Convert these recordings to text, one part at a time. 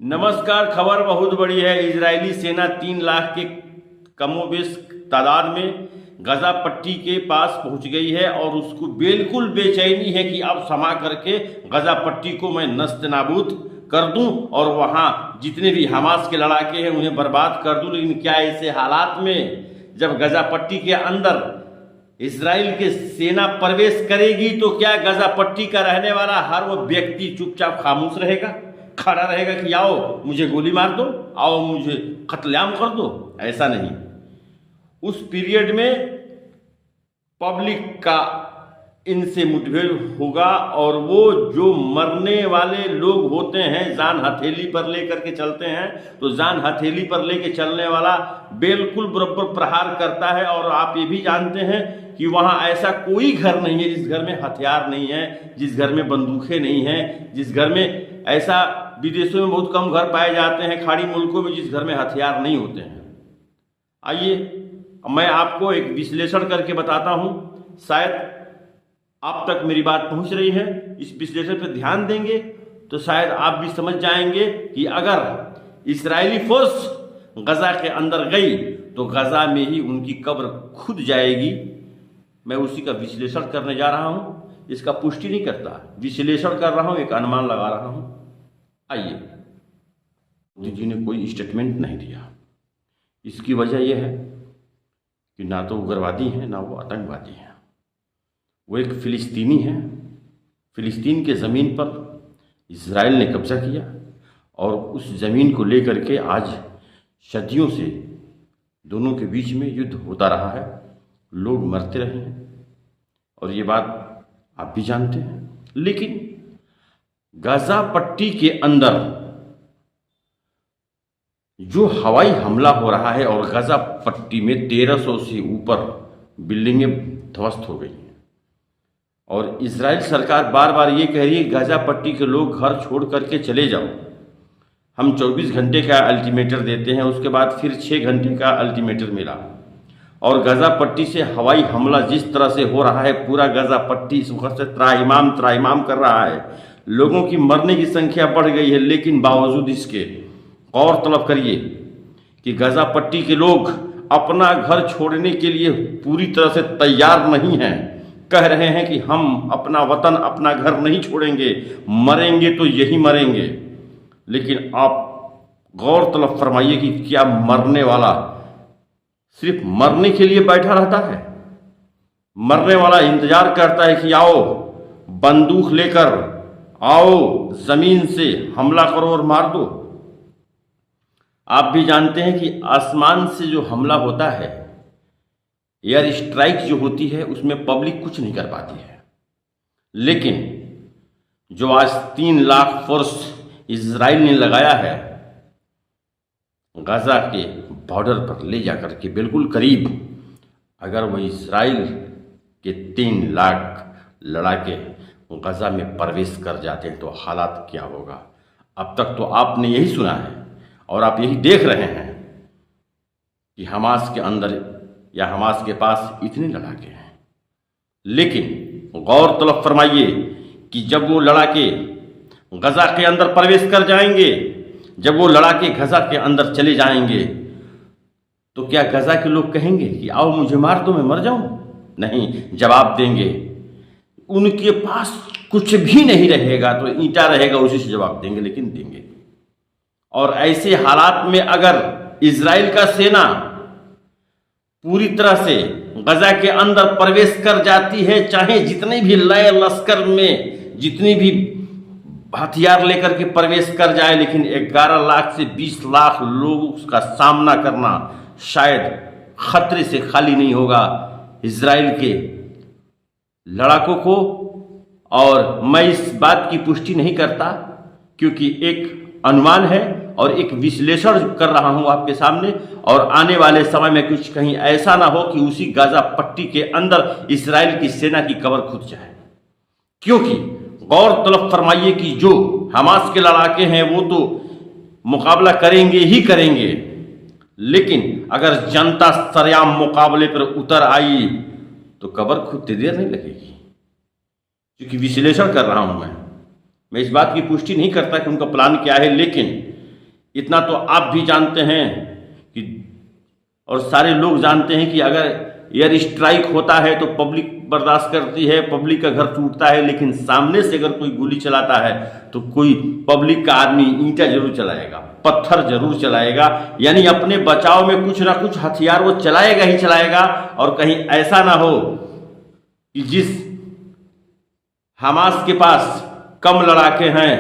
नमस्कार। खबर बहुत बड़ी है। इजरायली सेना 3 लाख के कमोबेश तादाद में गजा पट्टी के पास पहुंच गई है और उसको बिल्कुल बेचैनी है कि अब समा करके गजा पट्टी को मैं नस्त नाबूद कर दूं और वहां जितने भी हमास के लड़ाके हैं उन्हें बर्बाद कर दूं। लेकिन क्या ऐसे हालात में जब गजा पट्टी के अंदर इजराइल के सेना प्रवेश करेगी तो क्या गजा पट्टी का रहने वाला हर वो व्यक्ति चुपचाप खामोश रहेगा, खड़ा रहेगा कि आओ मुझे गोली मार दो, आओ मुझे कत्लेआम कर दो? ऐसा नहीं। उस पीरियड में पब्लिक का इनसे मुठभेड़ होगा और वो जो मरने वाले लोग होते हैं जान हथेली पर लेकर के चलते हैं, तो जान हथेली पर लेके चलने वाला बिल्कुल बराबर प्रहार करता है। और आप ये भी जानते हैं कि वहाँ ऐसा कोई घर नहीं है जिस घर में हथियार नहीं है, जिस घर में बंदूकें नहीं हैं, जिस घर में ऐसा विदेशों में बहुत कम घर पाए जाते हैं, खाड़ी मुल्कों में जिस घर में हथियार नहीं होते हैं। आइए मैं आपको एक विश्लेषण करके बताता हूँ, शायद आप तक मेरी बात पहुँच रही है। इस विश्लेषण पर ध्यान देंगे तो शायद आप भी समझ जाएंगे कि अगर इजरायली फोर्स गजा के अंदर गई तो गजा में ही उनकी कब्र खुद जाएगी। मैं उसी का विश्लेषण करने जा रहा हूँ, इसका पुष्टि नहीं करता, विश्लेषण कर रहा हूँ, एक अनुमान लगा रहा हूँ। आइए, मोदी जी ने कोई स्टेटमेंट नहीं दिया। इसकी वजह यह है कि ना तो उग्रवादी हैं ना वो आतंकवादी हैं। वो एक फिलिस्तीनी है। फिलिस्तीन के ज़मीन पर इजराइल ने कब्जा किया और उस ज़मीन को लेकर के आज सदियों से दोनों के बीच में युद्ध होता रहा है, लोग मरते रहे हैं और ये बात आप भी जानते हैं। लेकिन गजा पट्टी के अंदर जो हवाई हमला हो रहा है और गजा पट्टी में 1300 से ऊपर बिल्डिंगें ध्वस्त हो गई हैं और इजराइल सरकार बार बार ये कह रही है गजा पट्टी के लोग घर छोड़ करके चले जाओ। हम 24 घंटे का अल्टीमेटर देते हैं, उसके बाद फिर 6 घंटे का अल्टीमेटर मिला और गजा पट्टी से हवाई हमला जिस तरह से हो रहा है, पूरा गजा पट्टी इस वक्त से त्राहिमाम कर रहा है। लोगों की मरने की संख्या बढ़ गई है, लेकिन बावजूद इसके गौर तलब करिए कि गजा पट्टी के लोग अपना घर छोड़ने के लिए पूरी तरह से तैयार नहीं हैं। कह रहे हैं कि हम अपना वतन अपना घर नहीं छोड़ेंगे, मरेंगे तो यही मरेंगे। लेकिन आप गौर तलब फरमाइए कि क्या मरने वाला सिर्फ मरने के लिए बैठा रहता है? मरने वाला इंतजार करता है कि आओ बंदूक लेकर आओ, जमीन से हमला करो और मार दो। आप भी जानते हैं कि आसमान से जो हमला होता है, एयर स्ट्राइक जो होती है, उसमें पब्लिक कुछ नहीं कर पाती है। लेकिन जो आज 3 लाख फोर्स इजराइल ने लगाया है गजा के बॉर्डर पर ले जाकर के बिल्कुल करीब, अगर वह इजराइल के 3 लाख लड़ाके गजा में प्रवेश कर जाते हैं तो हालात क्या होगा? अब तक तो आपने यही सुना है और आप यही देख रहे हैं कि हमास के अंदर या हमास के पास इतने लड़ाके हैं। लेकिन गौर तलब फरमाइए कि जब वो लड़ाके गजा के अंदर प्रवेश कर जाएंगे, जब वो लड़ाके गजा के अंदर चले जाएंगे, तो क्या गजा के लोग कहेंगे कि आओ मुझे मार दो मैं मर जाऊं? नहीं, जवाब देंगे। उनके पास कुछ भी नहीं रहेगा तो ईंटा रहेगा, उसी से जवाब देंगे, लेकिन देंगे। और ऐसे हालात में अगर इजराइल का सेना पूरी तरह से गजा के अंदर प्रवेश कर जाती है, चाहे जितने भी लय लश्कर में जितनी भी हथियार लेकर के प्रवेश कर जाए, लेकिन 11 लाख से 20 लाख लोग उसका सामना करना शायद खतरे से खाली नहीं होगा इजराइल के लड़ाकों को। और मैं इस बात की पुष्टि नहीं करता क्योंकि एक अनुमान है और एक विश्लेषण कर रहा हूं आपके सामने, और आने वाले समय में कुछ कहीं ऐसा ना हो कि उसी गजा पट्टी के अंदर इजराइल की सेना की कब्र खुद जाए। क्योंकि गौर तलब फरमाइए कि जो हमास के लड़ाके हैं वो तो मुकाबला करेंगे ही करेंगे, लेकिन अगर जनता सरेआम मुकाबले पर उतर आई तो कब्र खुद देर नहीं लगेगी। क्योंकि विश्लेषण कर रहा हूं मैं इस बात की पुष्टि नहीं करता कि उनका प्लान क्या है, लेकिन इतना तो आप भी जानते हैं कि, और सारे लोग जानते हैं कि अगर एयर स्ट्राइक होता है तो पब्लिक बर्दाश्त करती है, पब्लिक का घर टूटता है, लेकिन सामने से अगर कोई गोली चलाता है तो कोई पब्लिक का आदमी ईंटा जरूर चलाएगा, पत्थर जरूर चलाएगा, यानी अपने बचाव में कुछ ना कुछ हथियार वो चलाएगा ही चलाएगा। और कहीं ऐसा ना हो कि जिस हमास के पास कम लड़ाके हैं,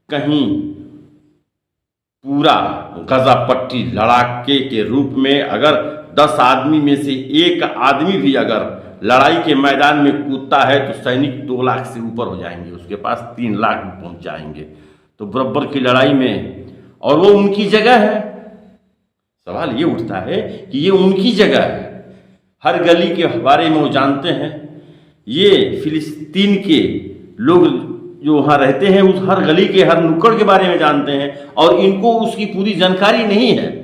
कहीं पूरा गजा पट्टी लड़ाके के रूप में अगर 10 आदमी में से एक आदमी भी अगर लड़ाई के मैदान में कूदता है तो सैनिक 2 लाख से ऊपर हो जाएंगे, उसके पास 3 लाख भी पहुंच जाएंगे। तो बराबर की लड़ाई में, और वो उनकी जगह है। सवाल ये उठता है कि ये उनकी जगह है, हर गली के बारे में वो जानते हैं। ये फिलिस्तीन के लोग जो वहाँ रहते हैं उस हर गली के हर नुक्कड़ के बारे में जानते हैं, और इनको उसकी पूरी जानकारी नहीं है।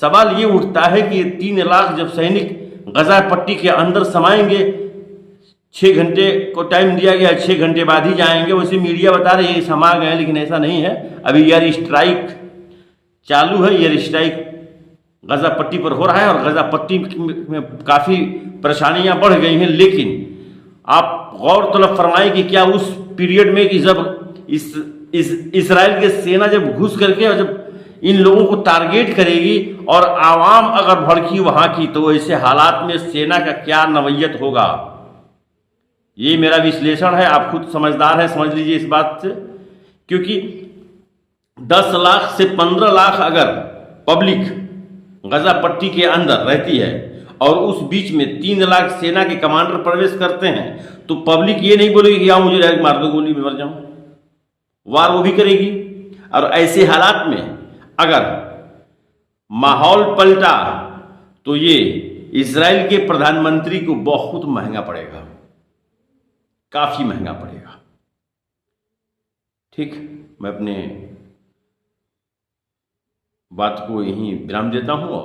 सवाल ये उठता है कि ये 3 लाख जब सैनिक गजा पट्टी के अंदर समाएंगे, 6 घंटे को टाइम दिया गया, 6 घंटे बाद ही जाएंगे। वैसे मीडिया बता रही है समा गए, लेकिन ऐसा नहीं है। अभी एयर स्ट्राइक चालू है, एयर स्ट्राइक गजा पट्टी पर हो रहा है, और गजा पट्टी में काफ़ी परेशानियां बढ़ गई हैं। लेकिन आप गौर तलब फरमाएं कि क्या उस पीरियड में कि जब इस्राइल की सेना जब घुस करके और जब इन लोगों को टारगेट करेगी और आवाम अगर भड़की वहां की, तो ऐसे हालात में सेना का क्या नवैयत होगा। ये मेरा विश्लेषण है, आप खुद समझदार हैं, समझ लीजिए इस बात से। क्योंकि 10 लाख से 15 लाख अगर पब्लिक गजा पट्टी के अंदर रहती है और उस बीच में 3 लाख सेना के कमांडर प्रवेश करते हैं, तो पब्लिक ये नहीं बोलेगी कि मुझे डायरेक्ट मार दो, गोली में मर जाऊं। वार वो भी करेगी। और ऐसे हालात में अगर माहौल पलटा तो ये इजराइल के प्रधानमंत्री को बहुत महंगा पड़ेगा, काफी महंगा पड़ेगा। ठीक, मैं अपने बात को यहीं विराम देता हूं।